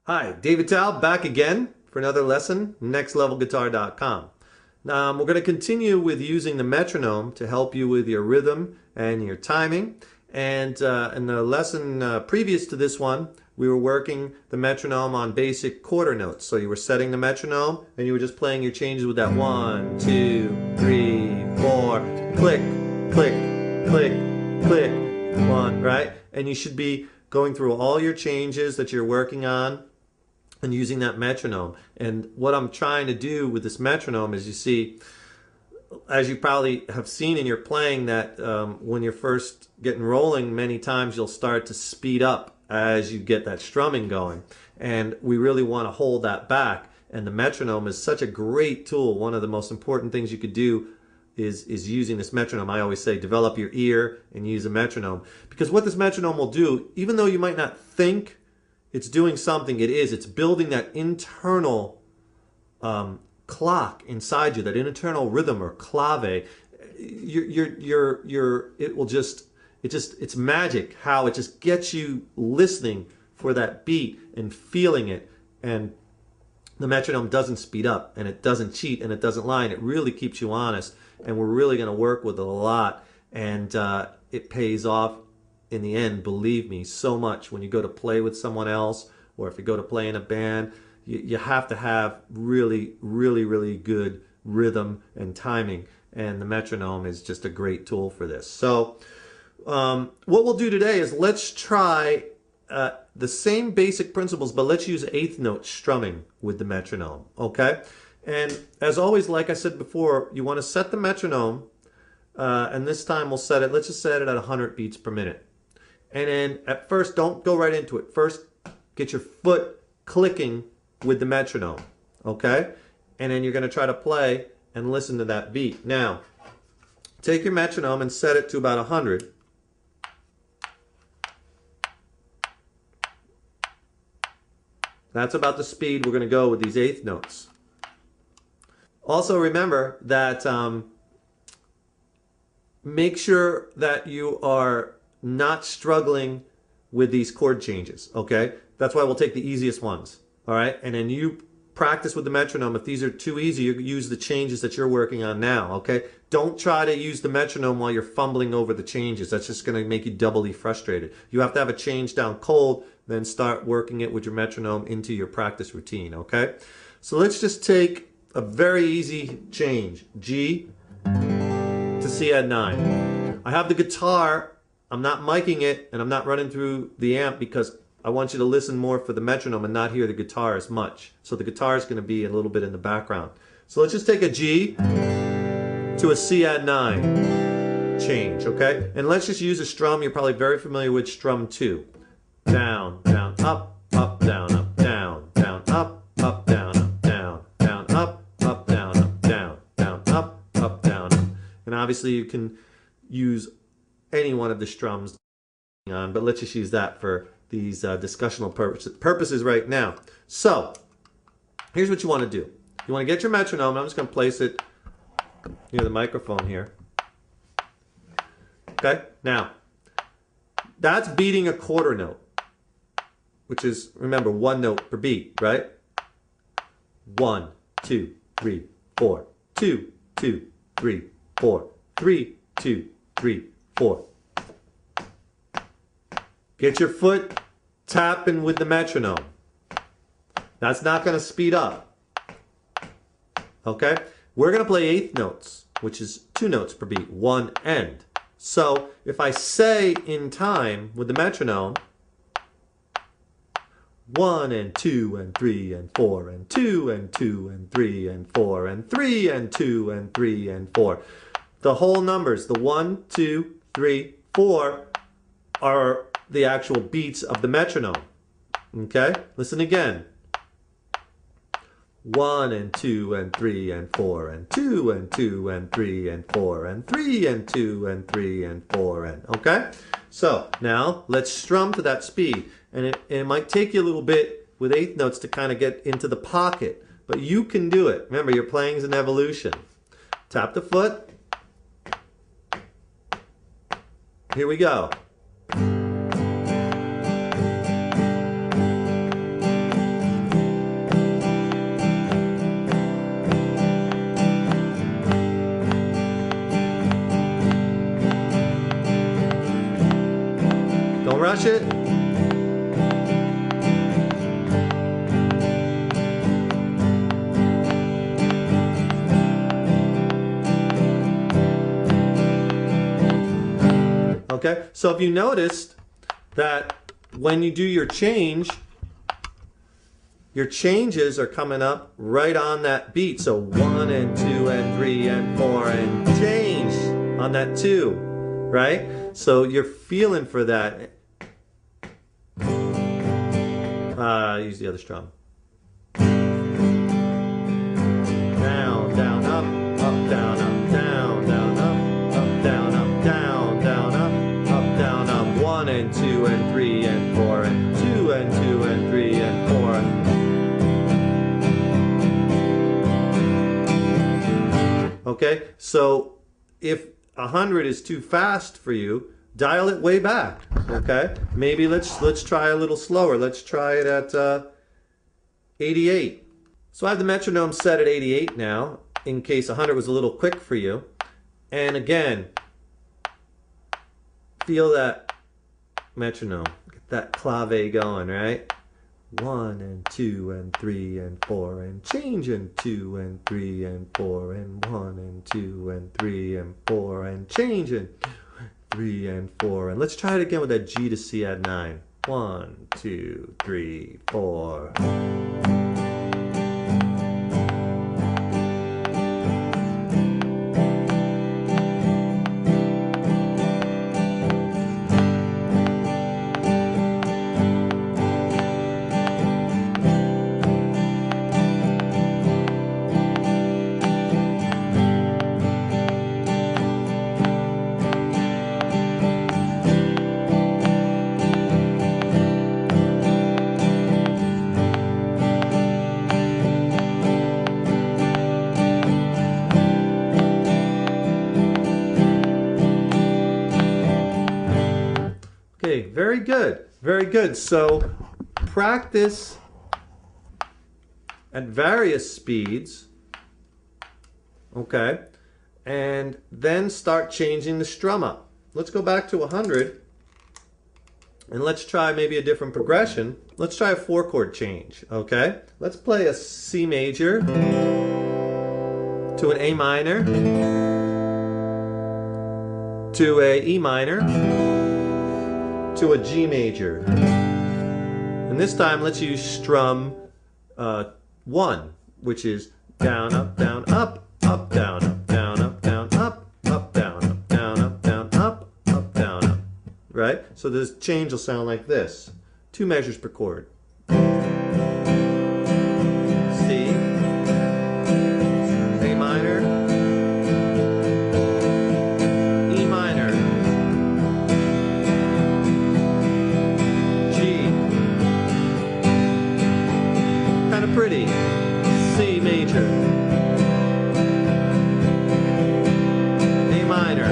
Hi, David Tal back again for another lesson, nextlevelguitar.com. Now, we're going to continue with using the metronome to help you with your rhythm and your timing. And in the lesson previous to this one, we were working the metronome on basic quarter notes. So you were setting the metronome and you were just playing your changes with that 1, 2, 3, 4, click, click, click, click, 1, right? And you should be going through all your changes that you're working on and using that metronome. And what I'm trying to do with this metronome is, you see, as you probably have seen in your playing, that when you're first getting rolling, many times you'll start to speed up as you get that strumming going. And we really want to hold that back. And the metronome is such a great tool. One of the most important things you could do is using this metronome. I always say develop your ear and use a metronome. Because what this metronome will do, even though you might not think it's doing something, it is. It's building that internal clock inside you, that internal rhythm or clave. It's magic how it just gets you listening for that beat and feeling it. And the metronome doesn't speed up, and it doesn't cheat, and it doesn't lie, and it really keeps you honest. And we're really going to work with it a lot, and it pays off in the end, believe me, so much. When you go to play with someone else, or if you go to play in a band, you have to have really, really, really good rhythm and timing. And the metronome is just a great tool for this. So what we'll do today is let's try the same basic principles, but let's use eighth note strumming with the metronome, okay? And as always, like I said before, you want to set the metronome, and this time we'll set it, let's just set it at 100 beats per minute. And then at first, don't go right into it. First, get your foot clicking with the metronome, okay? And then you're going to try to play and listen to that beat. Now, take your metronome and set it to about 100. That's about the speed we're going to go with these eighth notes. Also remember that make sure that you are not struggling with these chord changes, okay? That's why we'll take the easiest ones, all right? And then you practice with the metronome. If these are too easy, you use the changes that you're working on now, okay? Don't try to use the metronome while you're fumbling over the changes. That's just going to make you doubly frustrated. You have to have a change down cold, then start working it with your metronome into your practice routine, okay? So let's just take a very easy change, G to C add 9. I have the guitar, I'm not miking it, and I'm not running through the amp because I want you to listen more for the metronome and not hear the guitar as much. So the guitar is going to be a little bit in the background. So let's just take a G to a C add 9 change, okay? And let's just use a strum. You're probably very familiar with strum 2. Down, down, up, up, down, up, down, down, up, up, down, up, down, down, up, up, down, up, down, down, up, up, down, up. And obviously you can use any one of the strums on, but let's just use that for these discussional purposes right now. So here's what you want to do. You want to get your metronome. I'm just going to place it near the microphone here. Okay, now that's beating a quarter note, which is, remember, one note per beat, right? 1, 2, 3, 4. 2, 2, 3, 4. 3, 2, 3, 4. Get your foot tapping with the metronome. That's not going to speed up. Okay? We're going to play eighth notes, which is 2 notes per beat, one end. So if I say in time with the metronome, 1 and 2 and 3 and 4 and 2 and 2 and 3 and 4 and 3 and 2 and 3 and 4. The whole numbers, the 1, 2, 3, 4 are the actual beats of the metronome. Okay? Listen again. 1 and 2 and 3 and 4 and 2 and 2 and 3 and 4 and 3 and 2 and 3 and 4 and, okay? So now let's strum to that speed. And it might take you a little bit with eighth notes to kind of get into the pocket, but you can do it. Remember, your playing is an evolution. Tap the foot. Here we go. Okay, so if you noticed that when you do your change, your changes are coming up right on that beat. So 1 and 2 and 3 and 4 and change on that 2, right? So you're feeling for that. Use the other strum. Down, down, up, down, up, down, down, up, down, up, down, down, up, down, up. 1 and 2 and 3 and 4 and 2 and 2 and 3 and 4. Okay, so if 100 is too fast for you, dial it way back. Okay, maybe let's try a little slower. Let's try it at 88. So I have the metronome set at 88 now, in case 100 was a little quick for you. And again, feel that metronome, get that clave going, right? 1 and 2 and 3 and 4 and change, and 2 and 3 and 4 and 1 and 2 and 3 and 4 and change, and 3 and 4. And let's try it again with that G to C add 9. 1, 2, 3, 4. Okay, very good, very good. So practice at various speeds, okay, and then start changing the strum up. Let's go back to 100 and let's try maybe a different progression. Let's try a 4-chord change, okay? Let's play a C major to an A minor to a E minor to a G major. And this time let's use strum 1, which is down, up, down, up, up, down, up, down, up, down, up, up, down, up, down, up, down, up, up, down, up. Right? So this change will sound like this. 2 measures per chord. C, A minor, E minor, pretty, C major, A minor,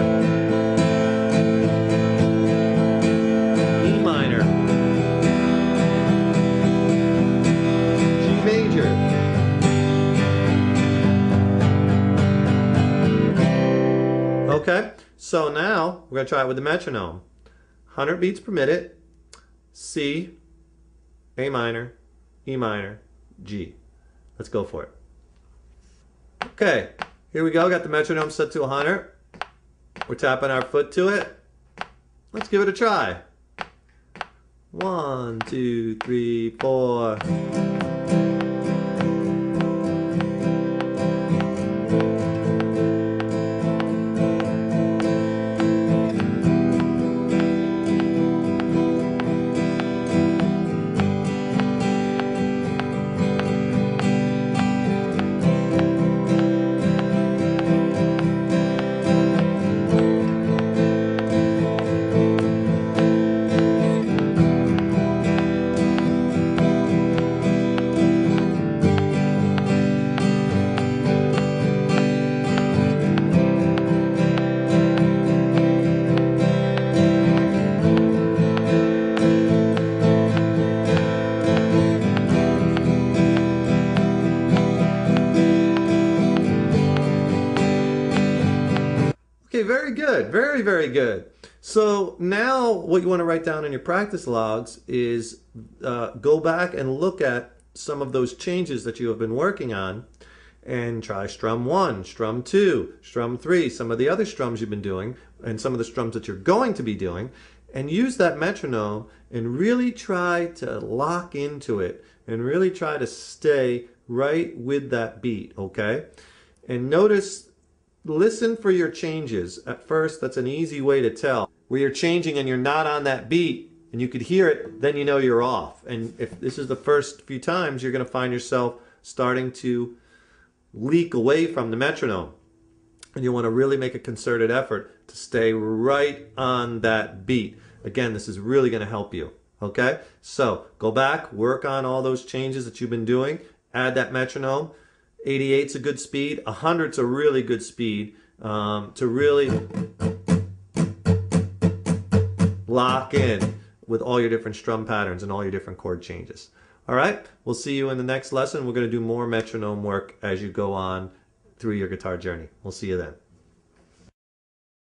E minor, G major, okay, so now we're going to try it with the metronome. 100 beats per minute, C, A minor, E minor, G. Let's go for it. Okay, here we go. Got the metronome set to 100. We're tapping our foot to it. Let's give it a try. 1, 2, 3, 4. Okay, very good. Very, very good. So now what you want to write down in your practice logs is go back and look at some of those changes that you have been working on and try strum 1, strum 2, strum 3, some of the other strums you've been doing. and some of the strums that you're going to be doing, and use that metronome and really try to lock into it and really try to stay right with that beat, okay? And notice, listen for your changes. At first, that's an easy way to tell. Where you're changing and you're not on that beat and you could hear it, then you know you're off. And if this is the first few times, you're going to find yourself starting to leak away from the metronome. And you want to really make a concerted effort to stay right on that beat. Again, this is really going to help you. Okay? So go back, work on all those changes that you've been doing, add that metronome. 88's a good speed, 100's a really good speed to really lock in with all your different strum patterns and all your different chord changes. All right, we'll see you in the next lesson. We're going to do more metronome work as you go on through your guitar journey. We'll see you then.